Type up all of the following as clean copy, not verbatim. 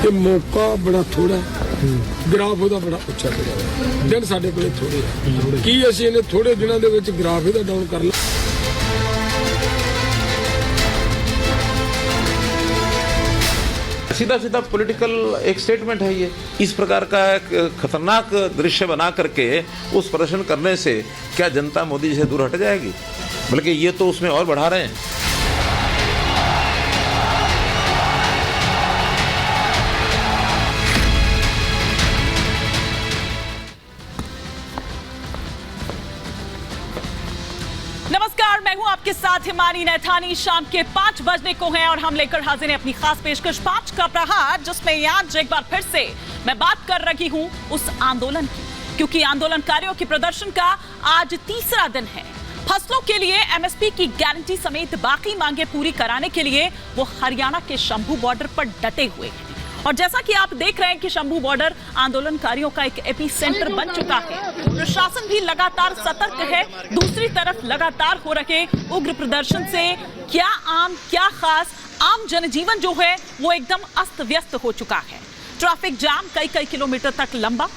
कि मौका बड़ा थोड़ा है, ग्राफ ਉਹਦਾ बड़ा ਉੱਚਾ ਚੜਿਆ ਦਿਨ ਸਾਡੇ ਕੋਲੇ ਥੋੜੇ ਆ ਕੀ ਅਸੀਂ ਇਹਨੇ ਥੋੜੇ ਦਿਨਾਂ ਦੇ ਵਿੱਚ ਗ੍ਰਾਫ ਇਹਦਾ ਡਾਊਨ ਕਰ ਲਾ। सीधा सीधा पॉलिटिकल एक स्टेटमेंट है ये। इस प्रकार का एक खतरनाक दृश्य बना करके उस प्रदर्शन करने से क्या जनता मोदी जी से दूर हट जाएगी? बल्कि ये तो उसमें और बढ़ा रहे हैं। नमस्कार, मैं हूं आपके साथ हिमानी नैथानी। शाम के 5 बजने को हैं और हम लेकर हाजिर हैं अपनी खास पेशकश 5 का प्रहार, जिसमें आज एक बार फिर से मैं बात कर रही हूं उस आंदोलन की, क्योंकि आंदोलनकारियों के प्रदर्शन का आज तीसरा दिन है। फसलों के लिए एमएसपी की गारंटी समेत बाकी मांगे पूरी कराने के लिए वो हरियाणा के शंभू बॉर्डर पर डटे हुए हैं। और जैसा कि आप देख रहे हैं कि शंभू बॉर्डर आंदोलनकारियों का एक एपी सेंटर बन चुका है। प्रशासन भी लगातार सतर्क है। दूसरी तरफ लगातार हो रहे उग्र प्रदर्शन से क्या आम क्या खास आम जनजीवन जो है वो एकदम अस्त व्यस्त हो चुका है। ट्रैफिक जाम कई किलोमीटर तक लंबा।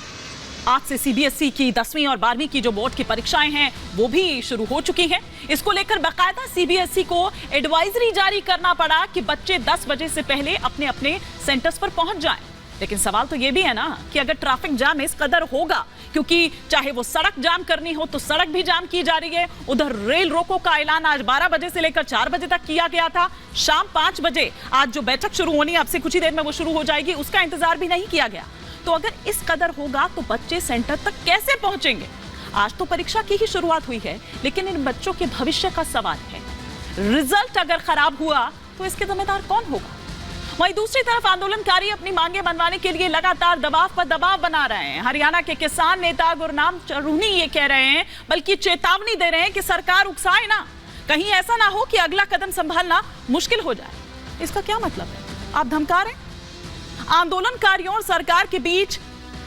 आज से सीबीएसई की 10वीं और 12वीं की जो बोर्ड की परीक्षाएं हैं वो भी शुरू हो चुकी हैं। इसको लेकर बाकायदा सीबीएसई को एडवाइजरी जारी करना पड़ा कि बच्चे 10 बजे से पहले अपने अपने सेंटर्स पर पहुंच जाएं। लेकिन सवाल तो ये भी है ना कि अगर ट्रैफिक जाम इस कदर होगा, क्योंकि चाहे वो सड़क जाम करनी हो तो सड़क भी जाम की जा रही है। उधर रेल रोको का ऐलान आज 12 बजे से लेकर 4 बजे तक किया गया था। शाम 5 बजे आज जो बैठक शुरू होनी है, अब से कुछ ही देर में वो शुरू हो जाएगी, उसका इंतजार भी नहीं किया गया। तो अगर इस कदर होगा तो बच्चे सेंटर तक कैसे पहुंचेंगे? आज तो परीक्षा की ही शुरुआत हुई है, लेकिन इन बच्चों के भविष्य का सवाल है। रिजल्ट अगर खराब हुआ तो इसके जिम्मेदार कौन होगा? वहीं दूसरी तरफ आंदोलनकारी अपनी मांगे मनवाने के लिए लगातार दबाव पर दबाव बना रहे हैं। हरियाणा के किसान नेता गुरनाम चरूनी ये कह रहे हैं, बल्कि चेतावनी दे रहे हैं कि सरकार उकसाए ना, कहीं ऐसा ना हो कि अगला कदम संभालना मुश्किल हो जाए। इसका क्या मतलब है? आप धमका रहे हैं? आंदोलनकारियों और सरकार के बीच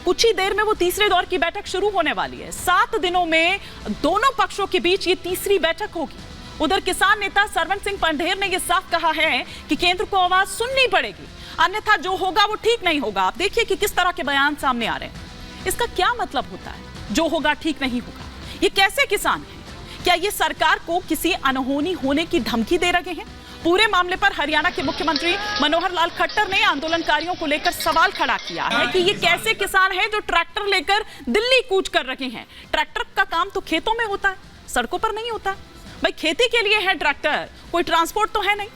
कुछ ही देर में वो तीसरे दौर की बैठक शुरू होने वाली है। 7 दिनों में दोनों पक्षों के बीच ये तीसरी बैठक होगी। उधर किसान नेता सरवन सिंह पंढेर ने यह साफ कहा है कि केंद्र को आवाज सुननी पड़ेगी, अन्यथा जो होगा वो ठीक नहीं होगा। आप देखिए कि किस तरह के बयान सामने आ रहे हैं। इसका क्या मतलब होता है, जो होगा ठीक नहीं होगा? ये कैसे किसान हैं? क्या ये सरकार को किसी अनहोनी होने की धमकी दे रहे हैं? पूरे मामले पर हरियाणा के मुख्यमंत्री मनोहर लाल खट्टर ने आंदोलनकारियों को लेकर सवाल खड़ा किया है कि ये कैसे किसान हैं जो ट्रैक्टर लेकर दिल्ली कूच कर रहे हैं। ट्रैक्टर का काम तो खेतों में होता है, सड़कों पर नहीं होता। भाई खेती के लिए है ट्रैक्टर, कोई ट्रांसपोर्ट तो है नहीं।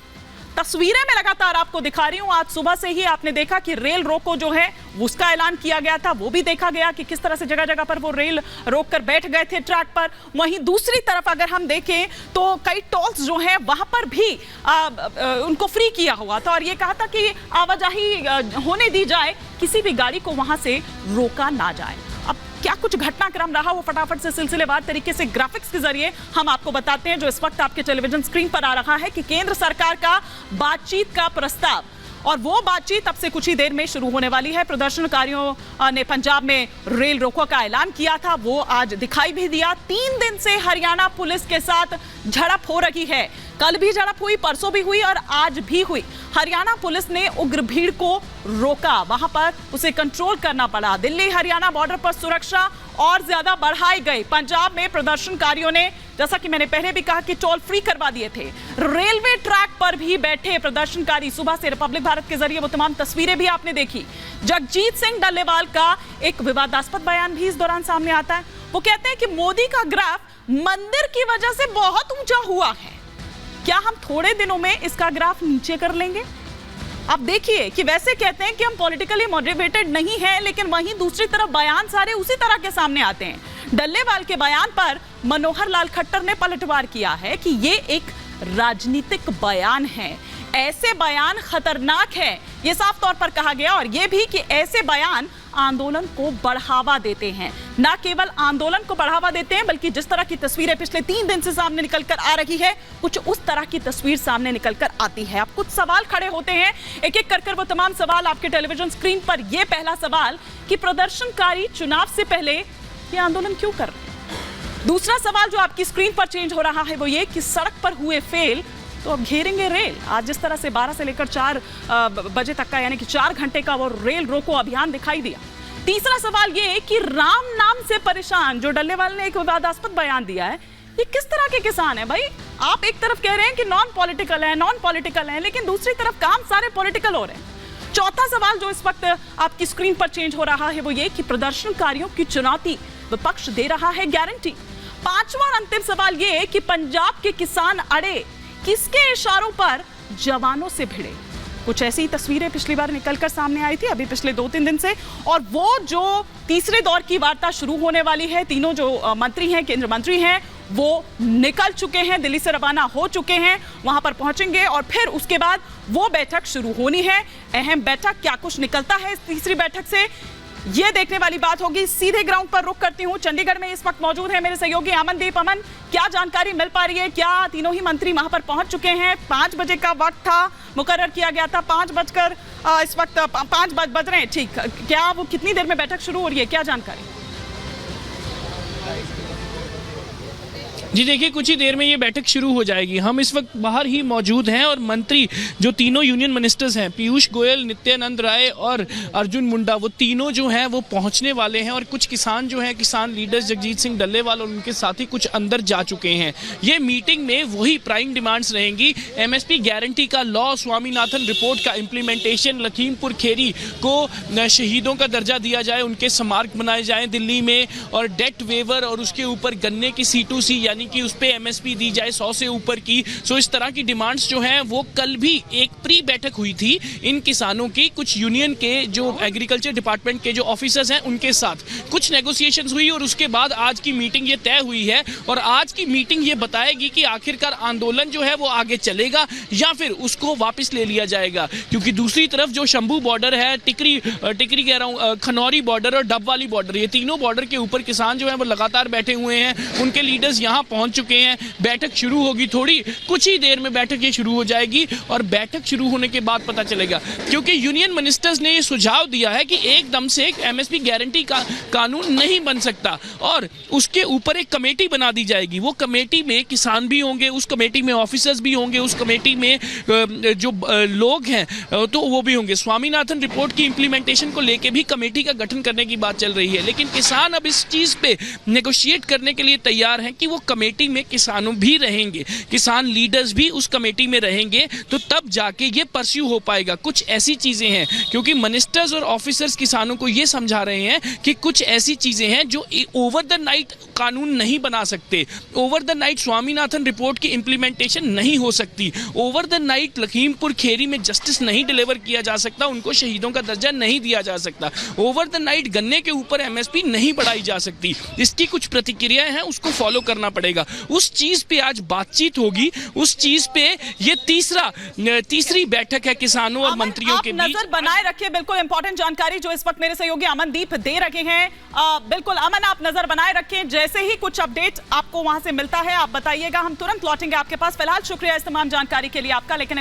तस्वीरें मैं लगातार आपको दिखा रही हूं। आज सुबह से ही आपने देखा कि रेल रोको जो है उसका ऐलान किया गया था, वो भी देखा गया कि किस तरह से जगह जगह पर वो रेल रोक कर बैठ गए थे ट्रैक पर। वहीं दूसरी तरफ अगर हम देखें तो कई टोल्स जो है वहां पर भी उनको फ्री किया हुआ था और ये कहा था कि आवाजाही होने दी जाए, किसी भी गाड़ी को वहां से रोका ना जाए। अब क्या कुछ घटनाक्रम रहा वो फटाफट से सिलसिलेवार तरीके से ग्राफिक्स के जरिए हम आपको बताते हैं, जो इस वक्त आपके टेलीविजन स्क्रीन पर आ रहा है कि केंद्र सरकार का बातचीत का प्रस्ताव, और वो बातचीत अब से कुछ ही देर में शुरू होने वाली है। प्रदर्शनकारियों ने पंजाब में रेल रोको का ऐलान किया था, वो आज दिखाई भी दिया। 3 दिन से हरियाणा पुलिस के साथ झड़प हो रही है। कल भी झड़प हुई, परसों भी हुई और आज भी हुई। हरियाणा पुलिस ने उग्र भीड़ को रोका, वहां पर उसे कंट्रोल करना पड़ा। दिल्ली हरियाणा बॉर्डर पर सुरक्षा और ज्यादा बढ़ाई गई। पंजाब में प्रदर्शनकारियों ने, जैसा कि मैंने पहले भी कहा, कि टोल फ्री करवा दिए थे। रेलवे ट्रैक पर भी बैठे प्रदर्शनकारी। सुबह से रिपब्लिक भारत के जरिए वो तमाम तस्वीरें भी आपने देखी। जगजीत सिंह डल्लेवाल का एक विवादास्पद बयान भी इस दौरान सामने आता है। वो कहते हैं कि मोदी का ग्राफ मंदिर की वजह से बहुत ऊंचा हुआ है। क्या हम थोड़े दिनों में इसका ग्राफ नीचे कर लेंगे? आप देखिए कि वैसे कहते हैं कि हम पॉलिटिकली मोटिवेटेड नहीं हैं, लेकिन वहीं दूसरी तरफ बयान सारे उसी तरह के सामने आते हैं। डल्लेवाल के बयान पर मनोहर लाल खट्टर ने पलटवार किया है कि ये एक राजनीतिक बयान है। ऐसे बयान खतरनाक है, ये साफ तौर पर कहा गया। और ये भी कि ऐसे बयान आंदोलन को बढ़ावा देते हैं। न केवल आंदोलन को बढ़ावा देते हैं, बल्कि जिस तरह की तस्वीरें पिछले 3 दिन से सामने निकलकर आ रही है, कुछ उस तरह की तस्वीर सामने निकलकर आती है। अब कुछ सवाल खड़े होते हैं, एक एक कर वो तमाम सवाल आपके टेलीविजन स्क्रीन पर। ये पहला सवाल कि प्रदर्शनकारी चुनाव से पहले ये आंदोलन क्यों कर रहे हैं? दूसरा सवाल जो आपकी स्क्रीन पर चेंज हो रहा है वो ये कि सड़क पर हुए फेल तो अब घेरेंगे रेल। आज जिस तरह से 12 से लेकर 4 बजे तक का यानी कि 4 घंटे का वो रेल रोको अभियान दिखाई दिया। तीसरा सवाल ये कि राम नाम से परेशान जो डल्लेवाल ने एक विवादास्पद बयान दिया है, ये किस तरह के किसान है भाई? आप एक तरफ कह रहे हैं कि नॉन पॉलिटिकल है, लेकिन दूसरी तरफ काम सारे पॉलिटिकल हो रहे हैं। चौथा सवाल जो इस वक्त आपकी स्क्रीन पर चेंज हो रहा है वो ये कि प्रदर्शनकारियों की चुनौती विपक्ष दे रहा है गारंटी। पांचवा और अंतिम सवाल ये कि पंजाब के किसान अड़े, किसके इशारों पर जवानों से भिड़े? कुछ ऐसी तस्वीरें पिछली बार निकलकर सामने आई थी अभी पिछले 2-3 दिन से, और वो जो तीसरे दौर की वार्ता शुरू होने वाली है, तीनों जो मंत्री हैं, केंद्र मंत्री हैं, वो निकल चुके हैं, दिल्ली से रवाना हो चुके हैं, वहां पर पहुंचेंगे और फिर उसके बाद वो बैठक शुरू होनी है। अहम बैठक, क्या कुछ निकलता है इस तीसरी बैठक से, ये देखने वाली बात होगी। सीधे ग्राउंड पर रुख करती हूँ, चंडीगढ़ में इस वक्त मौजूद है मेरे सहयोगी अमनदीप। अमन, क्या जानकारी मिल पा रही है? क्या तीनों ही मंत्री वहां पर पहुंच चुके हैं? 5 बजे का वक्त था, मुकर्रर किया गया था, 5 बजकर इस वक्त 5 बज रहे हैं, ठीक। क्या वो कितनी देर में बैठक शुरू हो रही है, क्या जानकारी? जी देखिए, कुछ ही देर में ये बैठक शुरू हो जाएगी। हम इस वक्त बाहर ही मौजूद हैं और मंत्री जो तीनों यूनियन मिनिस्टर्स हैं, पीयूष गोयल, नित्यानंद राय और अर्जुन मुंडा, वो तीनों जो हैं वो पहुंचने वाले हैं। और कुछ किसान जो हैं, किसान लीडर्स जगजीत सिंह डल्लेवाल और उनके साथी कुछ अंदर जा चुके हैं। ये मीटिंग में वही प्राइम डिमांड्स रहेंगी, एमएसपी गारंटी का लॉ, स्वामीनाथन रिपोर्ट का इम्प्लीमेंटेशन, लखीमपुर खेरी को शहीदों का दर्जा दिया जाए, उनके स्मारक बनाए जाए दिल्ली में, और डेट वेवर और उसके ऊपर गन्ने की C2C यानी कि उस पे एमएसपी दी जाए 100 से ऊपर की। सो इस तरह की डिमांड्स जो हैं वो कल भी एक प्री बैठक हुई थी इन किसानों की, कुछ यूनियन के जो एग्रीकल्चर डिपार्टमेंट के जो ऑफिसर्स हैं उनके साथ कुछ नेगोशिएशंस हुई और उसके बाद आज की मीटिंग ये तय हुई है। और आज की मीटिंग ये बताएगी कि आखिरकार आंदोलन जो है वो आगे चलेगा या फिर उसको वापस ले लिया जाएगा। क्योंकि दूसरी तरफ जो शंभू बॉर्डर है, टिकरी कह रहा हूँ, खनौरी बॉर्डर और डब वाली बॉर्डर, ये तीनों बॉर्डर के ऊपर किसान जो है वो लगातार बैठे हुए हैं, उनके लीडर्स यहाँ पहुंच चुके हैं। बैठक शुरू होगी, थोड़ी कुछ ही देर में बैठक ये शुरू हो जाएगी और बैठक शुरू होने के बाद पता चलेगा। क्योंकि यूनियन मिनिस्टर्स ने ये सुझाव दिया है कि एकदम से एक एमएसपी गारंटी का कानून नहीं बन सकता और उसके ऊपर एक कमेटी बना दी जाएगी। वो कमेटी में किसान भी होंगे, उस कमेटी में ऑफिसर्स भी होंगे, उस कमेटी में जो लोग हैं तो वो भी होंगे। स्वामीनाथन रिपोर्ट की इंप्लीमेंटेशन को लेकर भी कमेटी का गठन करने की बात चल रही है, लेकिन किसान अब इस चीज पे नेगोशिएट करने के लिए तैयार हैं कि वो कमेटी में किसानों भी रहेंगे, किसान लीडर्स भी उस कमेटी में रहेंगे, तो तब जाके ये परस्यू हो पाएगा। कुछ ऐसी चीजें हैं, क्योंकि मिनिस्टर्स और ऑफिसर्स किसानों को ये समझा रहे हैं कि कुछ ऐसी चीजें हैं जो ओवर द नाइट कानून नहीं बना सकते, over the night Swaminathan report की इंप्लीमेंटेशन नहीं हो सकती, over the night Lakhimpur Kheri में जस्टिस नहीं डिलीवर किया जा सकता, उनको शहीदों का दर्जा नहीं दिया जा सकता, ओवर द नाइट गन्ने के ऊपर एमएसपी नहीं बढ़ाई जा सकती। इसकी कुछ प्रतिक्रियाएं हैं, उसको फॉलो करना पड़ेगा। उस चीज पे आज बातचीत होगी, उस चीज पे ये तीसरी बैठक है किसानों और मंत्रियों के बीच। नजर बनाए रखिए, बिल्कुल इंपॉर्टेंट जानकारी जो इस वक्त मेरे सहयोगी अमनदीप दे रहे हैं। बिल्कुल अमन, आप नजर बनाए रखें, जैसे ही कुछ अपडेट आपको वहां से मिलता है आप बताइएगा, हम तुरंत लौटेंगे आपके पास। फिलहाल शुक्रिया इस तमाम जानकारी के लिए आपका। लेकिन